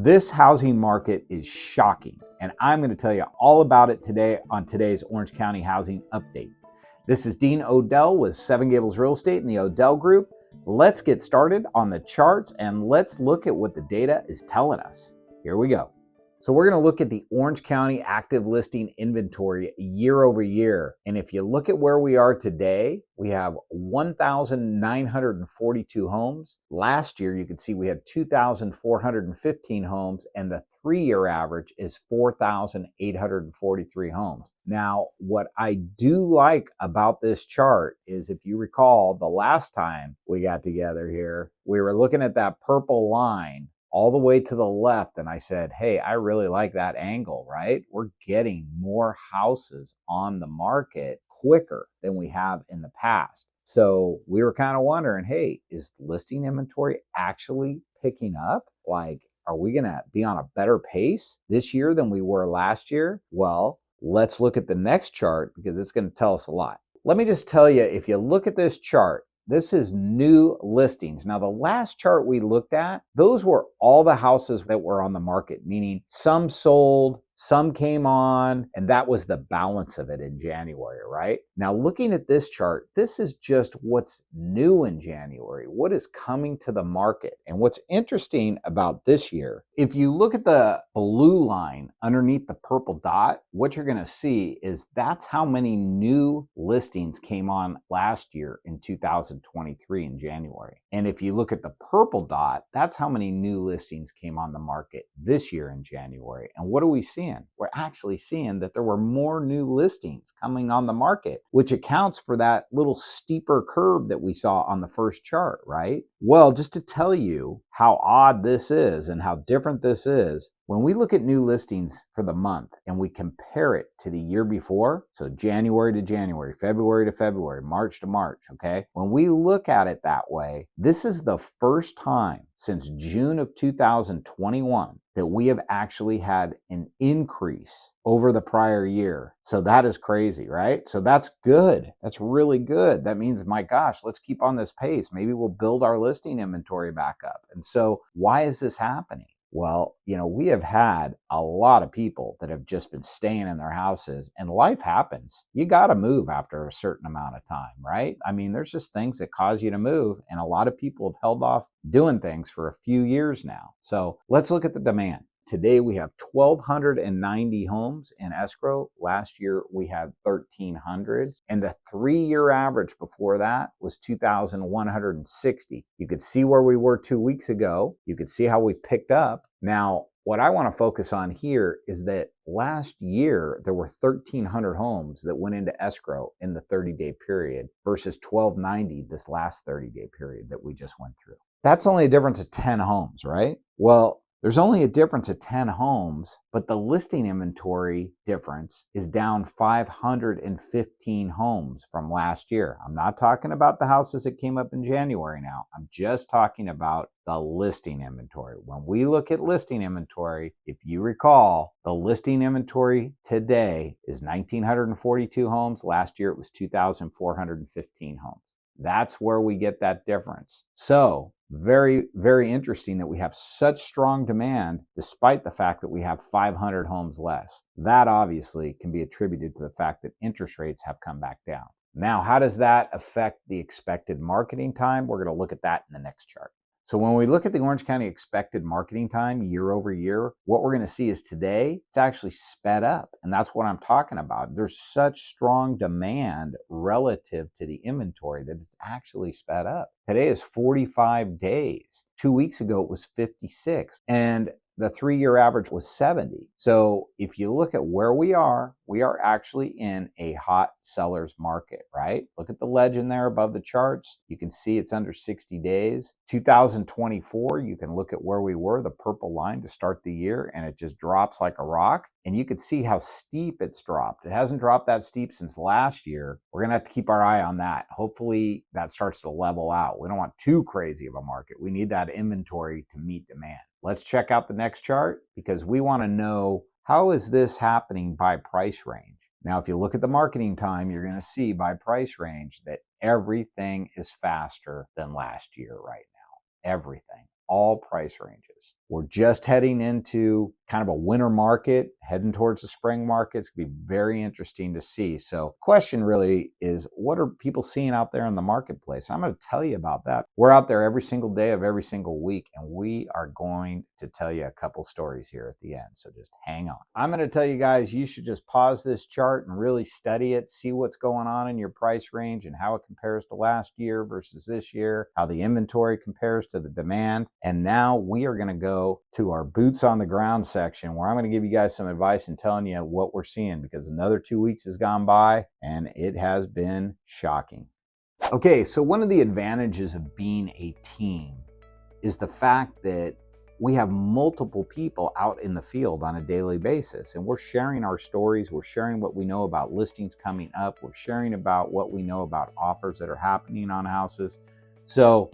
This housing market is shocking, and I'm going to tell you all about it today on today's Orange County Housing Update. This is Dean Odell with Seven Gables Real Estate and the Odell Group. Let's get started on the charts and let's look at what the data is telling us. Here we go. So we're going to look at the Orange County active listing inventory year over year. And if you look at where we are today, we have 1,942 homes. Last year, you can see we had 2,415 homes, and the 3-year average is 4,843 homes. Now, what I do like about this chart is, if you recall, the last time we got together here, we were looking at that purple line all the way to the left, and I said, hey, I really like that angle, right? We're getting more houses on the market quicker than we have in the past. So we were kind of wondering, hey, is listing inventory actually picking up? Like, are we going to be on a better pace this year than we were last year? Well, let's look at the next chart because it's going to tell us a lot. Let me just tell you, if you look at this chart, this is new listings. Now, the last chart we looked at, those were all the houses that were on the market, meaning some sold, some came on, and that was the balance of it in January, right? Now, looking at this chart, this is just what's new in January, what is coming to the market. And what's interesting about this year, if you look at the blue line underneath the purple dot, what you're going to see is that's how many new listings came on last year in 2023 in January. And if you look at the purple dot, that's how many new listings came on the market this year in January. And what are we seeing? We're actually seeing that there were more new listings coming on the market, which accounts for that little steeper curve that we saw on the first chart, right? Well, just to tell you how odd this is and how different this is, when we look at new listings for the month and we compare it to the year before, so January to January, February to February, March to March, okay? When we look at it that way, this is the first time since June of 2021 that we have actually had an increase over the prior year. So that is crazy, right? So that's good. That's really good. That means, my gosh, let's keep on this pace. Maybe we'll build our listing inventory back up. And so why is this happening? Well, we have had a lot of people that have just been staying in their houses, and life happens. You got to move after a certain amount of time, right? I mean, there's just things that cause you to move, and a lot of people have held off doing things for a few years now. So let's look at the demand. Today we have 1,290 homes in escrow. Last year we had 1,300. And the 3-year average before that was 2,160. You could see where we were 2 weeks ago. You could see how we picked up. Now, what I want to focus on here is that last year there were 1,300 homes that went into escrow in the 30-day period versus 1,290 this last 30-day period that we just went through. That's only a difference of 10 homes, right? Well, there's only a difference of 10 homes, but the listing inventory difference is down 515 homes from last year. I'm not talking about the houses that came up in January now. I'm just talking about the listing inventory. When we look at listing inventory, if you recall, the listing inventory today is 1,942 homes. Last year it was 2,415 homes. That's where we get that difference. So very, very interesting that we have such strong demand despite the fact that we have 500 homes less. That obviously can be attributed to the fact that interest rates have come back down. Now, how does that affect the expected marketing time? We're going to look at that in the next chart. So when we look at the Orange County expected marketing time year over year, what we're going to see is today it's actually sped up. And that's what I'm talking about. There's such strong demand relative to the inventory that it's actually sped up. Today is 45 days. 2 weeks ago, it was 56. And the 3-year average was 70. So if you look at where we are actually in a hot seller's market, right? Look at the legend there above the charts. You can see it's under 60 days. 2024, you can look at where we were, the purple line to start the year, and it just drops like a rock. And you can see how steep it's dropped. It hasn't dropped that steep since last year. We're going to have to keep our eye on that. Hopefully that starts to level out. We don't want too crazy of a market. We need that inventory to meet demand. Let's check out the next chart because we want to know, how is this happening by price range? Now, if you look at the marketing time, you're going to see by price range that everything is faster than last year right now. Everything. All price ranges. We're just heading into kind of a winter market, heading towards the spring market. It's going to be very interesting to see. So question really is, what are people seeing out there in the marketplace? I'm going to tell you about that. We're out there every single day of every single week, and we are going to tell you a couple stories here at the end. So just hang on. I'm going to tell you guys, you should just pause this chart and really study it, see what's going on in your price range and how it compares to last year versus this year, how the inventory compares to the demand. And now we are going to go to our boots on the ground section, where I'm going to give you guys some advice and telling you what we're seeing, because another 2 weeks has gone by and it has been shocking. Okay, so one of the advantages of being a team is the fact that we have multiple people out in the field on a daily basis, and we're sharing our stories. We're sharing what we know about listings coming up. We're sharing about what we know about offers that are happening on houses. So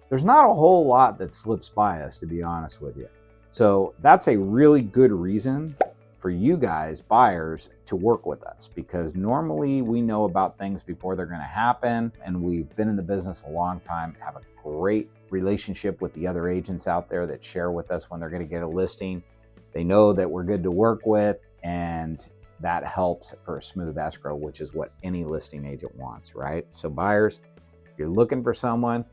there's not a whole lot that slips by us, to be honest with you. So that's a really good reason for you guys, buyers, to work with us, because normally we know about things before they're going to happen, and we've been in the business a long time, have a great relationship with the other agents out there that share with us when they're going to get a listing. They know that we're good to work with, and that helps for a smooth escrow, which is what any listing agent wants, right? So buyers, if you're looking for someone,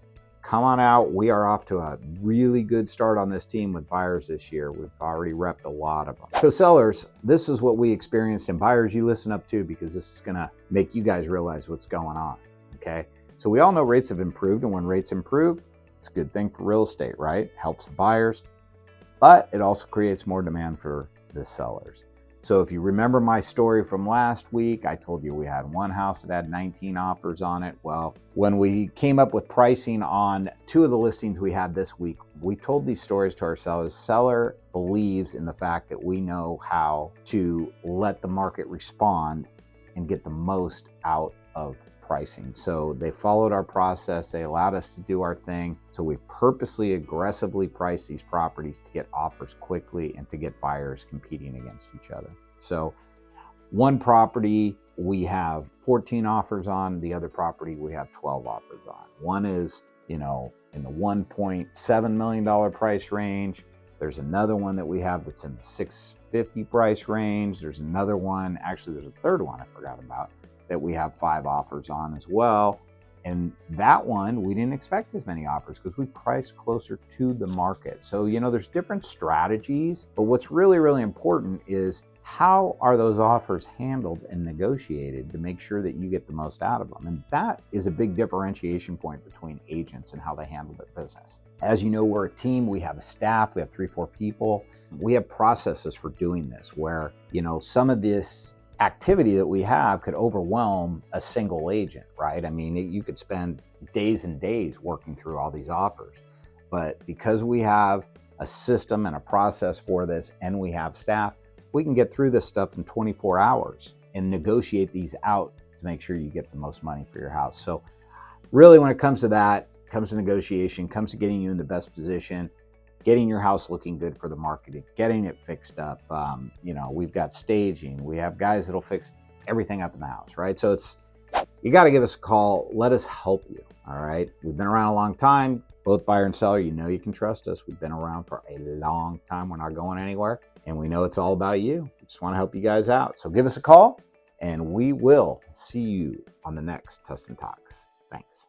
come on out. We are off to a really good start on this team with buyers this year. We've already repped a lot of them. So sellers, this is what we experienced, and buyers, you listen up too, because this is gonna make you guys realize what's going on, okay? So we all know rates have improved, and when rates improve, it's a good thing for real estate, right? Helps the buyers, but it also creates more demand for the sellers. So if you remember my story from last week, I told you we had one house that had 19 offers on it. Well, when we came up with pricing on 2 of the listings we had this week, we told these stories to our sellers. Seller believes in the fact that we know how to let the market respond and get the most out of pricing. So they followed our process. They allowed us to do our thing. So we purposely aggressively priced these properties to get offers quickly and to get buyers competing against each other. So one property we have 14 offers on, the other property we have 12 offers on. One is, in the $1.7 million price range. There's another one that we have that's in the $650 price range. There's another one, actually there's a third one I forgot about, that we have 5 offers on as well. And that one, we didn't expect as many offers because we priced closer to the market. So, there's different strategies, but what's really, really important is how are those offers handled and negotiated to make sure that you get the most out of them. And that is a big differentiation point between agents and how they handle their business. As you know, we're a team. We have a staff. We have 3-4 people. We have processes for doing this where, some of this activity that we have could overwhelm a single agent, right? I mean, you could spend days and days working through all these offers. But because we have a system and a process for this, and we have staff, we can get through this stuff in 24 hours and negotiate these out to make sure you get the most money for your house. So really, when it comes to that, comes to negotiation, comes to getting you in the best position, getting your house looking good for the marketing, getting it fixed up. We've got staging. We have guys that'll fix everything up in the house, right? So you got to give us a call. Let us help you, all right? We've been around a long time. Both buyer and seller, you can trust us. We've been around for a long time. We're not going anywhere. And we know it's all about you. We just want to help you guys out. So give us a call, and we will see you on the next Tustin Talks. Thanks.